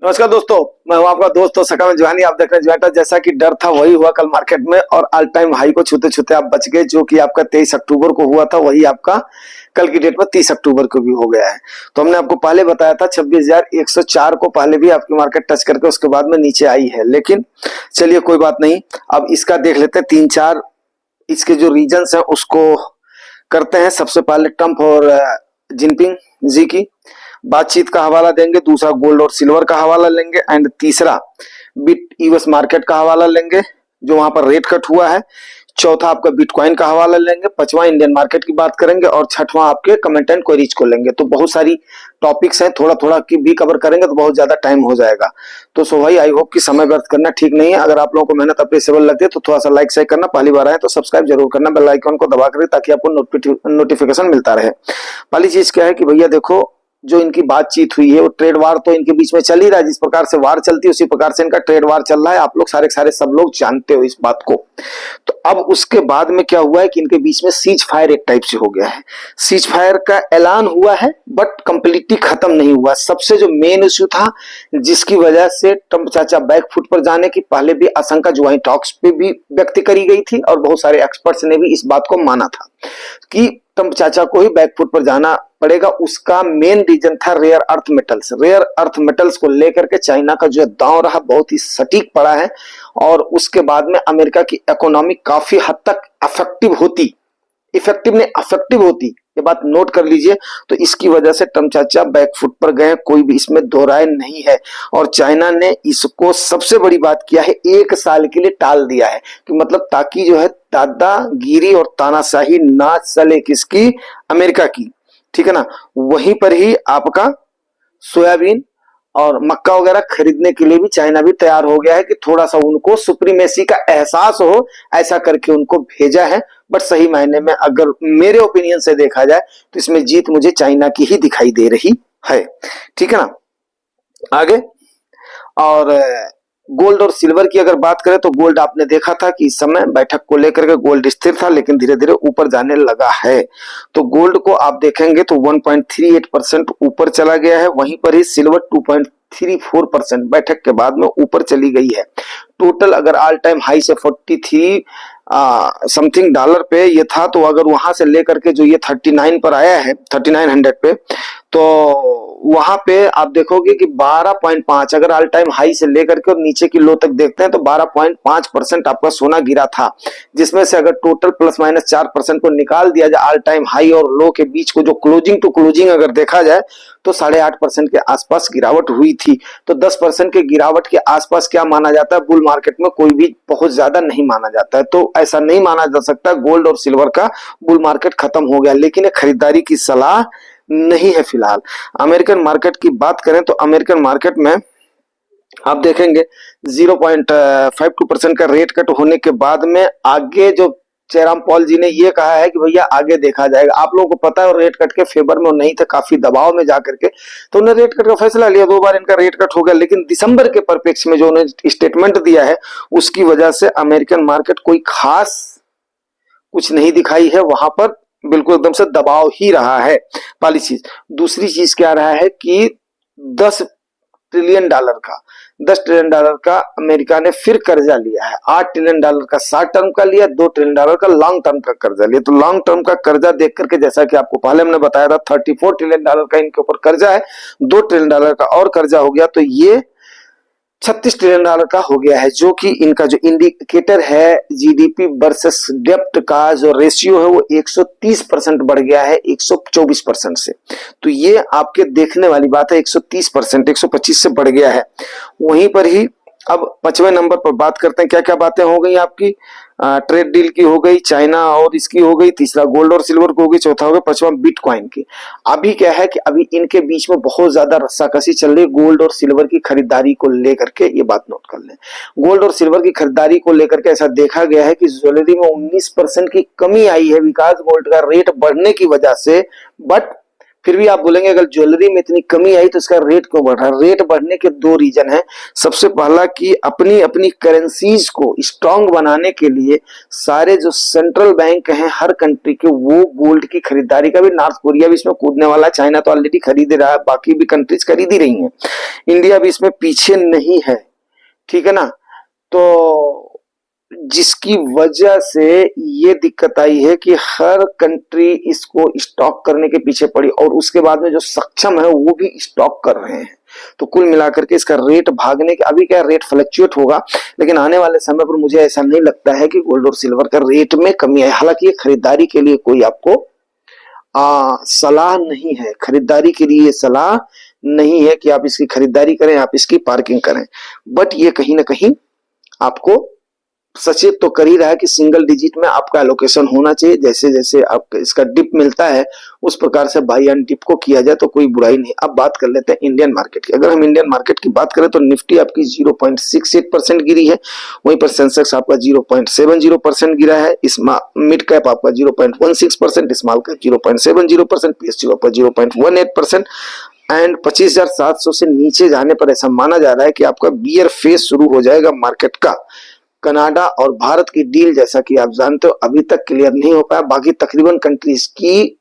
नमस्कार दोस्तों। मैं हूं आपका दोस्त और सकम जुहानी। आप देख रहे हैं जुहाटा। जैसा कि डर था वही हुआ कल मार्केट में और ऑल टाइम हाई को छूते छूते आप बच गए। जो कि आपका 23 अक्टूबर को हुआ था वही आपका कल की डेट में 30 अक्टूबर को भी हो गया है। तो हमने आपको पहले बताया था 26,104 को पहले भी आपकी मार्केट टच करके उसके बाद में नीचे आई है। लेकिन चलिए कोई बात नहीं, अब इसका देख लेते हैं। तीन चार इसके जो रीजंस हैं उसको करते हैं। सबसे पहले ट्रंप और जिनपिंग जी की बातचीत का हवाला देंगे, दूसरा गोल्ड और सिल्वर का हवाला लेंगे एंड तीसरा बिट यूएस मार्केट का हवाला लेंगे जो वहां पर रेट कट हुआ है, चौथा आपका बिटकॉइन का हवाला लेंगे, पांचवा इंडियन मार्केट की बात करेंगे और छठवां आपके कमेंट एंड क्वेरीज को लेंगे। तो बहुत सारी टॉपिक्स हैं, थोड़ा थोड़ा की भी कवर करेंगे तो बहुत ज्यादा टाइम हो जाएगा। तो सो भाई आई होप कि समय व्यर्थ करना ठीक नहीं है। अगर आप लोगों को मेहनत अप्रिशिएबल लगती है तो थोड़ा सा लाइक शेयर करना, पहली बार आए तो सब्सक्राइब जरूर करना, बेल आइकन को दबा करें ताकि आपको नोटिफिकेशन मिलता रहे। पहली चीज क्या है कि भैया देखो, जो इनकी बातचीत हुई है वो ट्रेड वार तो इनके बीच में चल ही रहा है। जिस प्रकार से वार चलती है उसी प्रकार से इनका ट्रेड वार चल रहा है। आप लोग सारे सारे सब लोग जानते हो इस बात को। तो अब उसके बाद में क्या हुआ है कि इनके बीच में सीज फायर एक टाइप से हो गया है। सीज फायर का ऐलान हुआ है बट कंप्लीटली खत्म नहीं हुआ। सबसे जो मेन इश्यू था जिसकी वजह से ट्रंप चाचा बैकफुट पर जाने की पहले भी आशंका जो वही टॉक्स पे भी व्यक्त करी गई थी और बहुत सारे एक्सपर्ट्स ने भी इस बात को माना था कि ट्रंप चाचा को ही बैकफुट पर जाना पड़ेगा। उसका मेन रीजन था rare earth metals. Rare earth metals को लेकर के चाइना का जो दांव रहा बहुत ही सटीक पड़ा है और उसके बाद में अमेरिका की इकोनॉमी काफी हद तक अफेक्टिव होती, ये बात नोट कर लीजिए। तो इसकी वजह से ट्रंप चाचा बैकफुट पर गए, कोई भी इसमें दो राय नहीं है। और चाइना ने इसको सबसे बड़ी बात किया है 1 साल के लिए टाल दिया है कि मतलब ताकि जो है दादागिरी और तानाशाही ना चले किसकी, अमेरिका की, ठीक है ना। वहीं पर ही आपका सोयाबीन और मक्का वगैरह खरीदने के लिए भी चाइना भी तैयार हो गया है कि थोड़ा सा उनको सुप्रीमेसी का एहसास हो, ऐसा करके उनको भेजा है। बट सही मायने में अगर मेरे ओपिनियन से देखा जाए तो इसमें जीत मुझे चाइना की ही दिखाई दे रही है, ठीक है ना। आगे और गोल्ड और सिल्वर की अगर बात करें तो गोल्ड आपने देखा था कि इस समय बैठक को लेकर के गोल्ड स्थिर था लेकिन धीरे धीरे ऊपर जाने लगा है। तो गोल्ड को आप देखेंगे तो 1.38% ऊपर चला गया है। वहीं पर ही सिल्वर 2.34% बैठक के बाद में ऊपर चली गई है। टोटल अगर ऑल टाइम हाई से 43 समथिंग डॉलर पे ये था, तो अगर वहां से लेकर के जो ये 39 पर आया है 3900 पे, तो वहां पे आप देखोगे कि 12.5 अगर ऑल टाइम हाई से लेकर के और नीचे की लो तक देखते हैं तो 12.5% आपका सोना गिरा था। जिसमें से अगर टोटल प्लस माइनस 4% को निकाल दिया जाए ऑल टाइम हाई और लो के बीच को जो क्लोजिंग टू क्लोजिंग अगर देखा जाए तो 8.5% के आसपास गिरावट हुई थी। तो 10% के गिरावट के आसपास क्या माना जाता है, बुल मार्केट में कोई भी बहुत ज्यादा नहीं माना जाता है। तो ऐसा नहीं माना जा सकता गोल्ड और सिल्वर का बुल मार्केट खत्म हो गया, लेकिन खरीदारी की सलाह नहीं है फिलहाल। अमेरिकन मार्केट की बात करें तो अमेरिकन मार्केट में आप देखेंगे 0.52% का रेट कट होने के बाद में आगे जो जयराम पॉल जी ने ये कहा है कि भैया आगे देखा जाएगा। आप लोगों को पता है रेट कट के फेवर में नहीं थे, काफी दबाव में जाकर के तो उन्होंने रेट कट का फैसला लिया। 2 बार इनका रेट कट हो गया, लेकिन दिसंबर के परिप्रेक्ष्य में जो उन्होंने स्टेटमेंट दिया है उसकी वजह से अमेरिकन मार्केट कोई खास कुछ नहीं दिखाई है, वहां पर बिल्कुल एकदम से दबाव ही रहा है, पहली चीज। दूसरी चीज क्या रहा है कि 10 ट्रिलियन डॉलर का 10 ट्रिलियन डॉलर का अमेरिका ने फिर कर्जा लिया है। 8 ट्रिलियन डॉलर का शॉर्ट टर्म का लिया, 2 ट्रिलियन डॉलर का लॉन्ग टर्म का कर्जा लिया। तो लॉन्ग टर्म का कर्जा देख करके जैसा कि आपको पहले हमने बताया था 34 ट्रिलियन डॉलर का इनके ऊपर कर्जा है, 2 ट्रिलियन डॉलर का और कर्जा हो गया तो ये 36 ट्रिलियन डॉलर का हो गया है। जो कि इनका जो इंडिकेटर है जीडीपी वर्सेस डेप्ट का जो रेशियो है वो 130% बढ़ गया है 124% से। तो ये आपके देखने वाली बात है, 130% 125 से बढ़ गया है। वहीं पर ही अब 5वें नंबर पर बात करते हैं क्या क्या बातें हो गई आपकी। ट्रेड डील की हो गई, चाइना और इसकी हो गई, तीसरा गोल्ड और सिल्वर को हो गई, चौथा हो गया, पांचवा बिटकॉइन की। अभी क्या है कि अभी इनके बीच में बहुत ज्यादा रस्साकसी चल रही है गोल्ड और सिल्वर की खरीदारी को लेकर के। ये बात नोट कर लें, गोल्ड और सिल्वर की खरीदारी को लेकर के ऐसा देखा गया है कि ज्वेलरी में 19% की कमी आई है विकास गोल्ड का रेट बढ़ने की वजह से। बट फिर भी आप बोलेंगे अगर ज्वेलरी में इतनी कमी आई तो इसका रेट क्यों बढ़ रहा है? रेट बढ़ने के दो रीजन है। सबसे पहला कि अपनी अपनी करेंसीज को स्ट्रांग बनाने के लिए सारे जो सेंट्रल बैंक हैं हर कंट्री के, वो गोल्ड की खरीदारी का भी, नॉर्थ कोरिया भी इसमें कूदने वाला है, चाइना तो ऑलरेडी खरीद रहा है, बाकी भी कंट्रीज खरीद ही रही हैं, इंडिया भी इसमें पीछे नहीं है, ठीक है ना। तो जिसकी वजह से ये दिक्कत आई है कि हर कंट्री इसको स्टॉक करने के पीछे पड़ी और उसके बाद में जो सक्षम है वो भी स्टॉक कर रहे हैं। तो कुल मिलाकर के इसका रेट भागने के, अभी क्या रेट फ्लक्चुएट होगा, लेकिन आने वाले समय पर मुझे ऐसा नहीं लगता है कि गोल्ड और सिल्वर का रेट में कमी आए। हालांकि ये खरीदारी के लिए कोई आपको सलाह नहीं है, खरीदारी के लिए सलाह नहीं है कि आप इसकी खरीदारी करें, आप इसकी पार्किंग करें, बट ये कहीं ना कहीं आपको सचेत तो कर ही रहा है कि सिंगल डिजिट में आपका एलोकेशन होना चाहिए। जैसे जैसे आपका इसका डिप मिलता है उस प्रकार से बाई एंड डिप को किया जाए तो कोई बुराई नहीं। अब बात कर लेते हैं इंडियन मार्केट की। अगर हम इंडियन मार्केट की बात करें तो निफ्टी आपकी 0.68% गिरी है, वहीं पर सेंसेक्स आपका 0.70% गिरा है, मिड कैप आपका 0.16%, स्मॉल कैप 0.70%, पीएसयू आपका 0.18%। एंड 25,700 से नीचे जाने पर ऐसा माना जा रहा है कि आपका बियर फेज शुरू हो जाएगा मार्केट का। कनाडा और भारत की डील जैसा कि आप जानते हो अभी तक क्लियर नहीं हो पाया, बाकी तकरीबन कंट्रीज की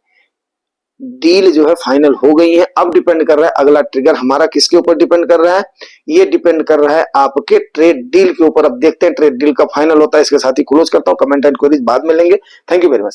डील जो है फाइनल हो गई है। अब डिपेंड कर रहा है अगला ट्रिगर हमारा किसके ऊपर डिपेंड कर रहा है, ये डिपेंड कर रहा है आपके ट्रेड डील के ऊपर। अब देखते हैं ट्रेड डील का फाइनल होता है। इसके साथ ही क्लोज करता हूं, कमेंट एंड क्वेरीज बाद में लेंगे। Thank you very much.